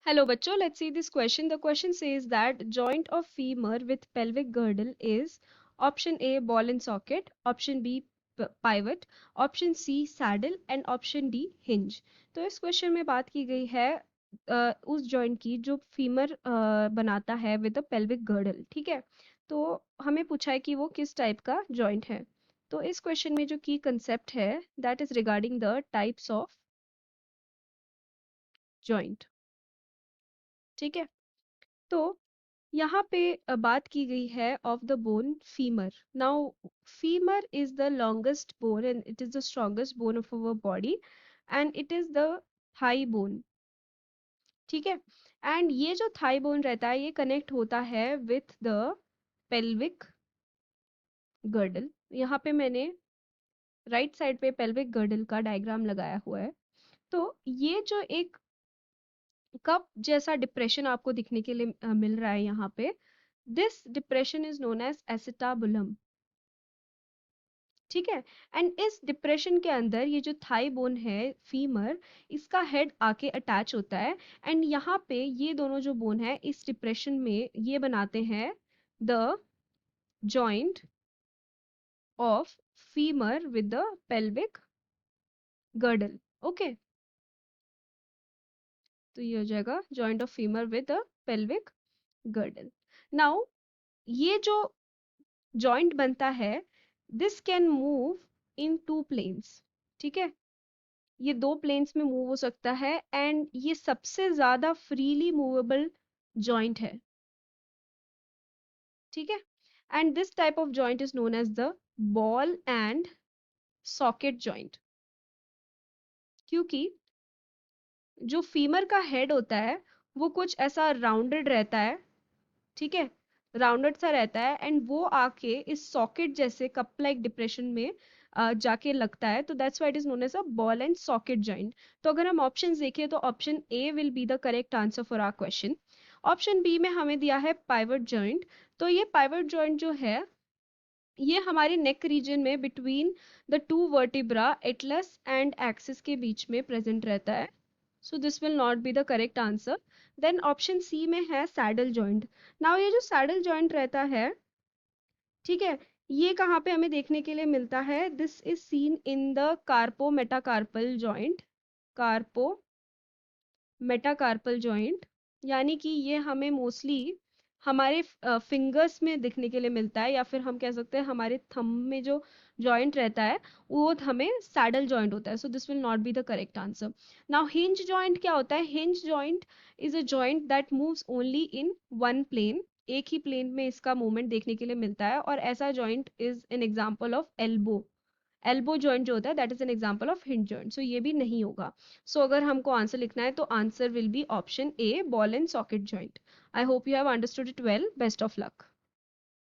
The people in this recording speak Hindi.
Hello bachcho, let's see this question. The question says that joint of femur with pelvic girdle is option A ball and socket, option B pivot, option C saddle and option D hinge. तो इस क्वेश्चन में बात की गई है उस जॉइंट की जो फीमर बनाता है विद अ पेल्विक गर्डल, ठीक है। तो हमें पूछा है कि वो किस टाइप का जॉइंट है। तो इस क्वेश्चन में जो की कंसेप्ट है that is regarding the types of joint, ठीक है। तो यहाँ पे बात की गई है of the bone femur. Now femur is the longest bone and it is the strongest bone of our body and it is the thigh bone, ठीक है। एंड ये जो थाई बोन रहता है ये कनेक्ट होता है विथ द पेल्विक गर्डल। यहाँ पे मैंने राइट साइड पे पेल्विक गर्डल का डायग्राम लगाया हुआ है। तो ये जो एक कप जैसा डिप्रेशन आपको दिखने के लिए मिल रहा है यहाँ पे, this depression is known as acetabulum, ठीक है। एंड इस डिप्रेशन के अंदर ये जो थाई बोन है फीमर, इसका हेड आके अटैच होता है एंड यहाँ पे ये दोनों जो बोन है इस डिप्रेशन में ये बनाते हैं the joint of femur with the pelvic girdle, okay. तो ये हो जाएगा joint of femur with the pelvic girdle. Now ये जो जॉइंट बनता है this can move in two planes, ठीक है। ये दो प्लेन्स में मूव हो सकता है एंड ये सबसे ज्यादा फ्रीली मूवेबल जॉइंट है, ठीक है। And this type of joint is known as the ball and socket joint, क्योंकि जो फीमर का हेड होता है वो कुछ ऐसा राउंडेड रहता है, ठीक है, राउंडेड सा रहता है एंड वो आके इस सॉकेट जैसे कप लाइक डिप्रेशन में जाके लगता है। तो that's why it is known as a ball and socket joint. तो अगर हम ऑप्शंस देखें तो option A will be the correct answer for our question. Option B में हमें दिया है पाइवट जॉइंट। तो ये पाइवट जॉइंट जो है ये हमारे नेक रीजन में between the two vertebra atlas and axis के बीच में प्रेजेंट रहता है। So this will not be the correct answer. Then option C में है सैडल जॉइंट। नाउ ये जो सैडल जॉइंट रहता है, ठीक है, ये कहाँ पे हमें देखने के लिए मिलता है, this is seen in the carpometacarpal joint, carpometacarpal joint, यानी कि ये हमें मोस्टली हमारे फिंगर्स में दिखने के लिए मिलता है, या फिर हम कह सकते हैं हमारे थंब में जो जॉइंट रहता है वो हमें सैडल जॉइंट होता है। So this will not be the correct answer. Now hinge joint क्या होता है? Hinge joint is a joint that moves only in one plane, एक ही प्लेन में इसका मूवमेंट देखने के लिए मिलता है, और ऐसा joint is an example of elbow. Elbow joint जो होता है that is an example of hinge joint. So ये भी नहीं होगा। सो अगर हमको आंसर लिखना है तो answer will be option A ball and socket joint. I hope you have understood it well. Best of luck.